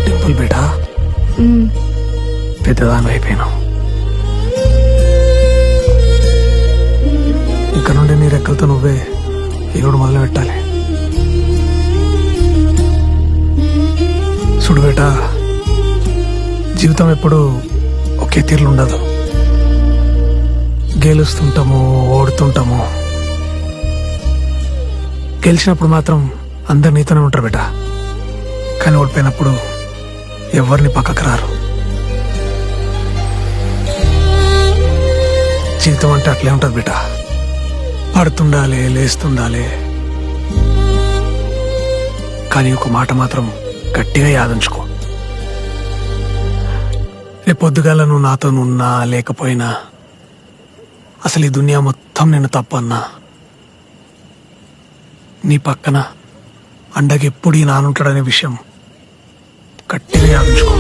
డింపుల్ బేటా పెద్దదాని అయిపోయినావు. ఇక్కడ నుండి నీ రెక్కలతో నువ్వే ఎగుడు మొదలు పెట్టాలి. చూడు బేటా, జీవితం ఎప్పుడు ఒకే తీరులు ఉండదు. గెలుస్తుంటాము, ఓడుతుంటాము. గెలిచినప్పుడు మాత్రం అందరు నీతోనే ఉంటారు బేటా, కానీ ఓడిపోయినప్పుడు ఎవరిని పక్కకు రారు. జీవితం అంటే అట్లే ఉంటది బేటా, పడుతుండాలి, లేస్తుండాలి. కానీ ఒక మాట మాత్రం గట్టిగా యాదించుకో, రేపొద్దుగాల నువ్వు నాతో ఉన్నా లేకపోయినా, అసలు ఈ దునియా మొత్తం నేను తప్పన్నా, నీ పక్కన అండగా ఎప్పుడు ఈ నానుంటాడనే విషయం గట్టిగా యాదించుకో.